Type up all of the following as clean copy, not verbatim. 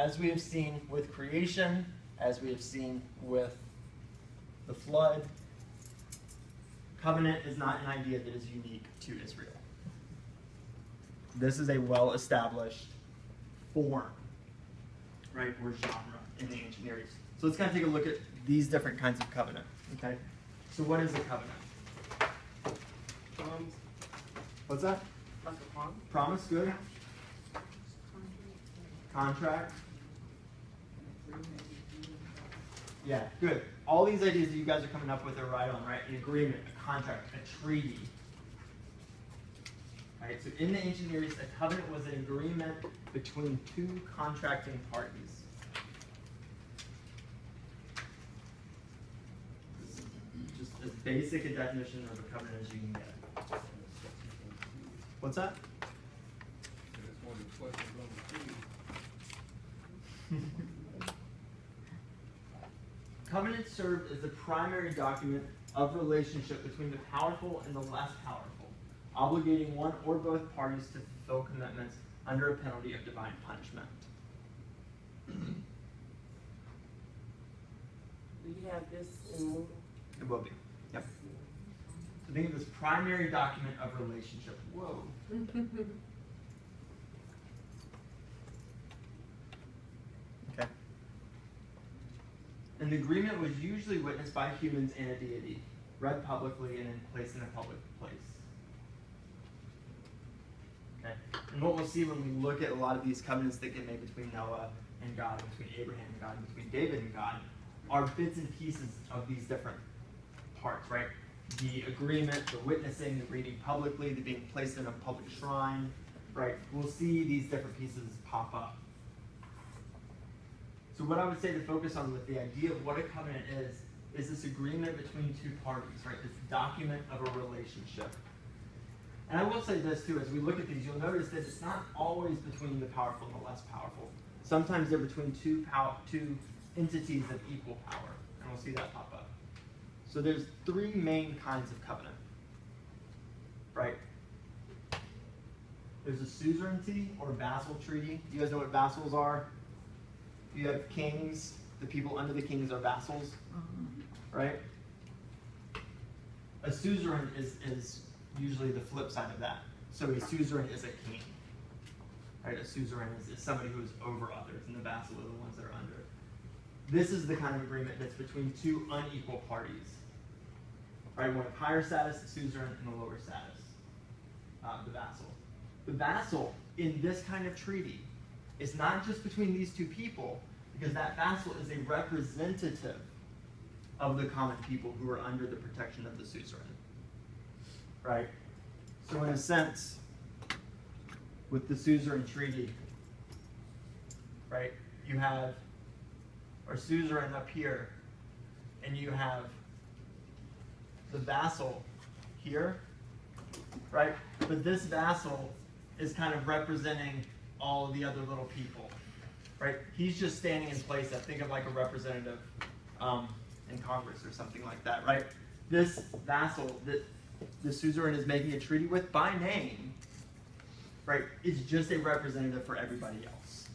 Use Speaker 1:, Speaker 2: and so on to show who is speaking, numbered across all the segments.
Speaker 1: as we have seen with creation, as we have seen with the flood, covenant is not an idea that is unique to Israel. This is a well-established form, right, or genre in the ancient Near East. So let's kind of take a look at these different kinds of covenant. Okay, so what is a covenant? What's that?
Speaker 2: Like a promise?
Speaker 1: Promise, good. Contract. Yeah, good. All these ideas that you guys are coming up with are right on, right? An agreement, a contract, a treaty. Right, so in the ancient Near East, a covenant was an agreement between two contracting parties. Just as basic a definition of a covenant as you can get. What's that? Covenant served as the primary document of relationship between the powerful and the less powerful, obligating one or both parties to fulfill commitments under a penalty of divine punishment.
Speaker 2: Do you have this in moving?
Speaker 1: It will be. Yep. So think of this primary document of relationship. Whoa. Okay. An agreement was usually witnessed by humans and a deity, read publicly and then placed in a public place. Okay. And what we'll see when we look at a lot of these covenants that get made between Noah and God, and between Abraham and God, and between David and God, are bits and pieces of these different parts, right? The agreement, the witnessing, the reading publicly, the being placed in a public shrine, right? We'll see these different pieces pop up. So what I would say to focus on with the idea of what a covenant is this agreement between two parties, right? This document of a relationship. And I will say this too, as we look at these, you'll notice that it's not always between the powerful and the less powerful. Sometimes they're between two entities of equal power, and we'll see that pop up. So there's three main kinds of covenant, right? There's a suzerainty or vassal treaty. You guys know what vassals are? You have kings. The people under the kings are vassals, right? A suzerain is usually the flip side of that. So a suzerain is a king, right? A suzerain is somebody who is over others, and the vassal are the ones that are under. This is the kind of agreement that's between two unequal parties, right? One of higher status, the suzerain, and a lower status, the vassal. The vassal in this kind of treaty is not just between these two people, because that vassal is a representative of the common people who are under the protection of the suzerain, right? So in a sense, with the suzerain treaty, right, you have our suzerain up here, and you have the vassal here, right? But this vassal is kind of representing all of the other little people, right? He's just standing in place. Think of like a representative in Congress or something like that, right? This vassal that the suzerain is making a treaty with by name, right, is just a representative for everybody else.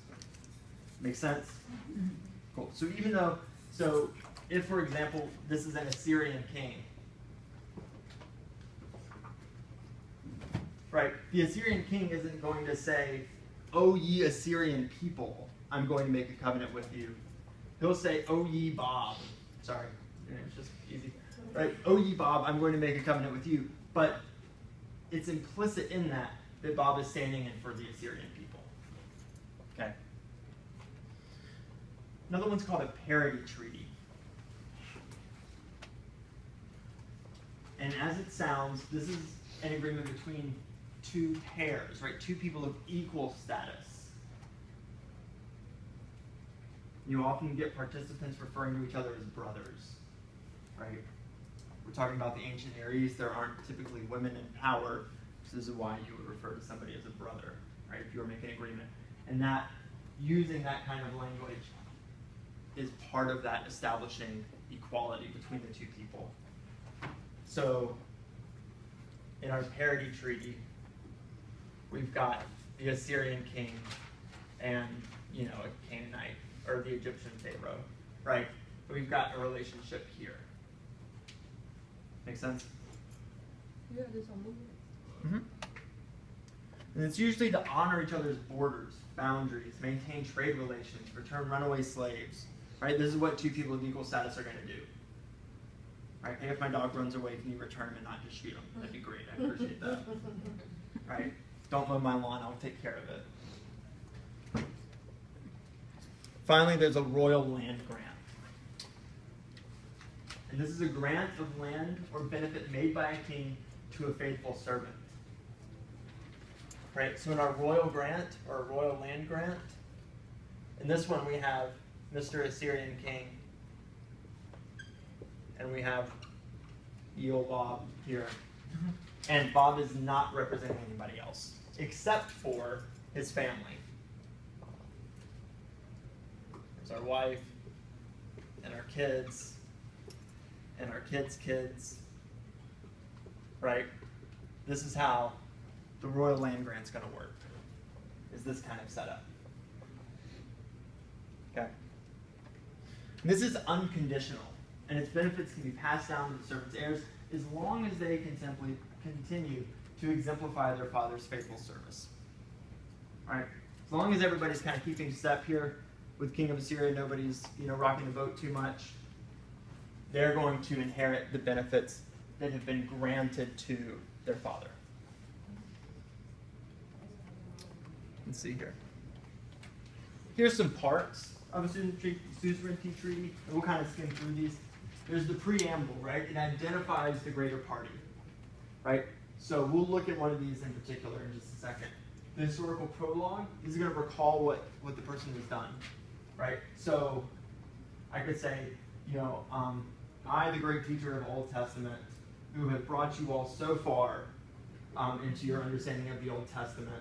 Speaker 1: Make sense? Cool. So even though, if for example, this is an Assyrian king, right, the Assyrian king isn't going to say, "O ye Assyrian people, I'm going to make a covenant with you." He'll say, "O ye Bob." Sorry, it's just easy. Right? "O ye Bob, I'm going to make a covenant with you." But it's implicit in that Bob is standing in for the Assyrian people. Okay. Another one's called a parity treaty. And as it sounds, this is an agreement between two pairs, right? Two people of equal status. You often get participants referring to each other as brothers, right? We're talking about the ancient Near East. There aren't typically women in power. So this is why you would refer to somebody as a brother, right? If you were making an agreement. And that, using that kind of language is part of that establishing equality between the two people. So in our parity treaty, we've got the Assyrian king and, a Canaanite daughter of the Egyptian Pharaoh, right? We've got a relationship here. Make sense?
Speaker 2: Yeah, this on movie.
Speaker 1: Mm-hmm. And it's usually to honor each other's borders, boundaries, maintain trade relations, return runaway slaves, right? This is what two people of equal status are going to do. Right? Hey, if my dog runs away, can you return him and not just shoot him? That'd be great. I appreciate that. Right? Don't mow my lawn. I'll take care of it. Finally, there's a royal land grant. And this is a grant of land or benefit made by a king to a faithful servant. Right? So in our royal grant or royal land grant, in this one we have Mr. Assyrian king, and we have Bob here. And Bob is not representing anybody else, except for his family. There's our wife, and our kids, and our kids' kids. Right? This is how the royal land grant's going to work, is this kind of setup. Okay? And this is unconditional, and its benefits can be passed down to the servant's heirs as long as they can simply continue to exemplify their father's faithful service. All right? As long as everybody's kind of keeping step here with King of Assyria, nobody's rocking the boat too much, they're going to inherit the benefits that have been granted to their father. Let's see here. Here's some parts of a suzerainty treaty, and we'll kind of skim through these. There's the preamble, right? It identifies the greater party, right? So we'll look at one of these in particular in just a second. The historical prologue is going to recall what the person has done, right? So I could say, I, the great teacher of Old Testament, who have brought you all so far into your understanding of the Old Testament,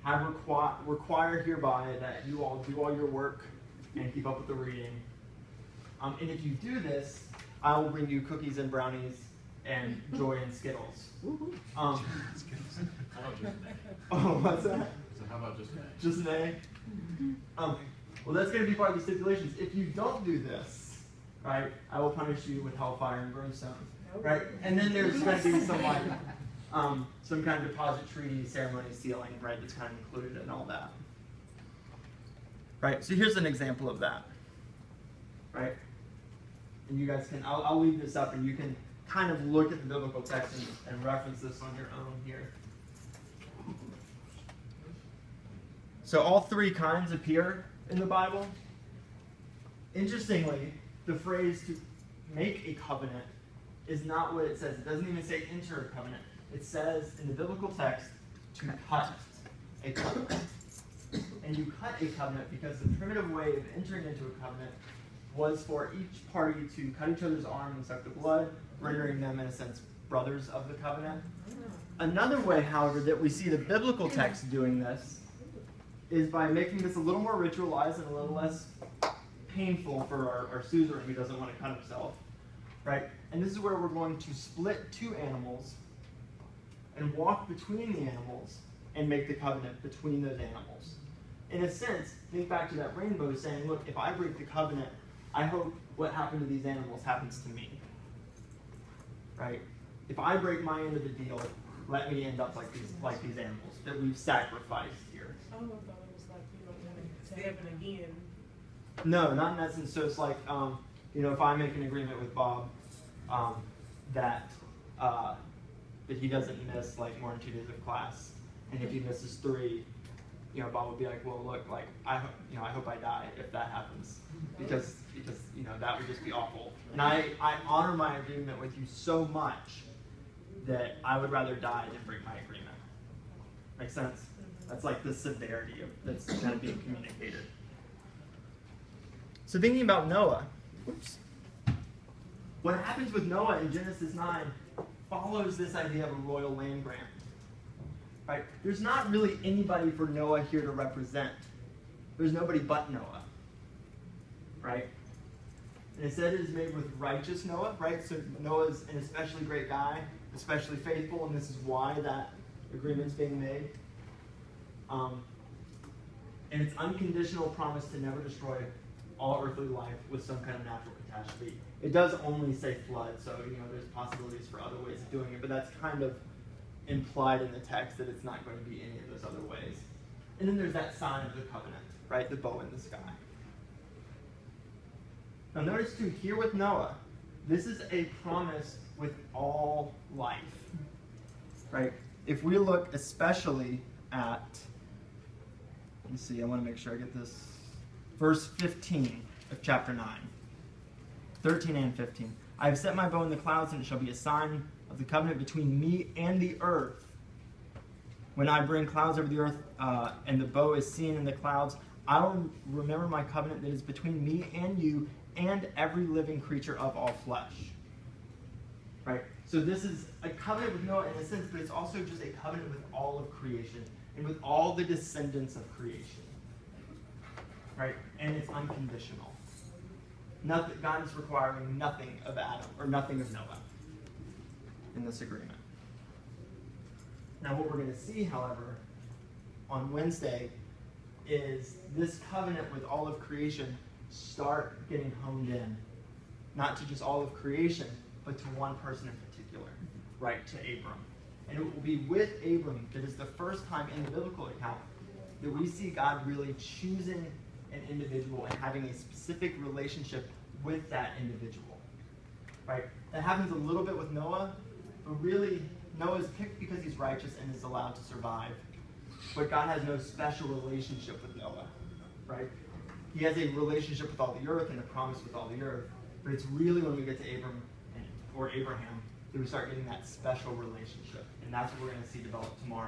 Speaker 1: have require hereby that you all do all your work and keep up with the reading. And if you do this, I will bring you cookies and brownies and joy and Skittles.
Speaker 3: How about just an egg?
Speaker 1: Oh, what's that?
Speaker 3: So how about just an egg?
Speaker 1: Just an egg? Well, that's going to be part of the stipulations. If you don't do this, right, I will punish you with hellfire and brimstone. Right? And then there's going to be some kind of deposit treaty, ceremony sealing, right, that's kind of included in all that. Right? So here's an example of that. Right? And you guys can, I'll leave this up and you can kind of look at the biblical text and reference this on your own here. So all three kinds appear in the Bible. Interestingly, the phrase to make a covenant is not what it says. It doesn't even say enter a covenant. It says in the biblical text to cut a covenant. And you cut a covenant because the primitive way of entering into a covenant was for each party to cut each other's arm and suck the blood, rendering them, in a sense, brothers of the covenant. Another way, however, that we see the biblical text doing this is by making this a little more ritualized and a little less painful for our suzerain who doesn't want to cut himself. Right? And this is where we're going to split two animals and walk between the animals and make the covenant between those animals. In a sense, think back to that rainbow saying, look, if I break the covenant, I hope what happened to these animals happens to me. Right? If I break my end of the deal, let me end up like these animals that we've sacrificed here.
Speaker 2: I thought it was like, to happen again.
Speaker 1: No, not in that sense. So it's like, if I make an agreement with Bob that he doesn't miss like more than 2 days of class, and if he misses 3, Bob would be like, well, look, like I hope I die if that happens, because that would just be awful. And I honor my agreement with you so much that I would rather die than break my agreement. Make sense? That's like the severity that's kind of being communicated. So thinking about Noah, what happens with Noah in Genesis 9 follows this idea of a royal land grant. Right? There's not really anybody for Noah here to represent. There's nobody but Noah. Right? And it said it is made with righteous Noah, right? So Noah's an especially great guy, especially faithful, and this is why that agreement's being made. And its unconditional promise to never destroy all earthly life with some kind of natural catastrophe. It does only say flood, so there's possibilities for other ways of doing it, but that's kind of implied in the text that it's not going to be any of those other ways. And then there's that sign of the covenant, right? The bow in the sky. Now notice too, here with Noah, this is a promise with all life, right? If we look especially at, let me see, I want to make sure I get this, verse 15 of chapter 9, 13 and 15. I have set my bow in the clouds, and it shall be a sign of the covenant between me and the earth. When I bring clouds over the earth, and the bow is seen in the clouds, I will remember my covenant that is between me and you and every living creature of all flesh. Right? So this is a covenant with Noah in a sense, but it's also just a covenant with all of creation and with all the descendants of creation. Right? And it's unconditional. God is requiring nothing of Adam or nothing of Noah in this agreement. Now what we're going to see, however, on Wednesday is this covenant with all of creation start getting honed in. Not to just all of creation, but to one person in particular, right, to Abram. And it will be with Abram that is the first time in the biblical account that we see God really choosing an individual and having a specific relationship with that individual. Right? That happens a little bit with Noah, but really Noah is picked because he's righteous and is allowed to survive. But God has no special relationship with Noah. Right? He has a relationship with all the earth and a promise with all the earth. But it's really when we get to Abraham that we start getting that special relationship. And that's what we're going to see develop tomorrow.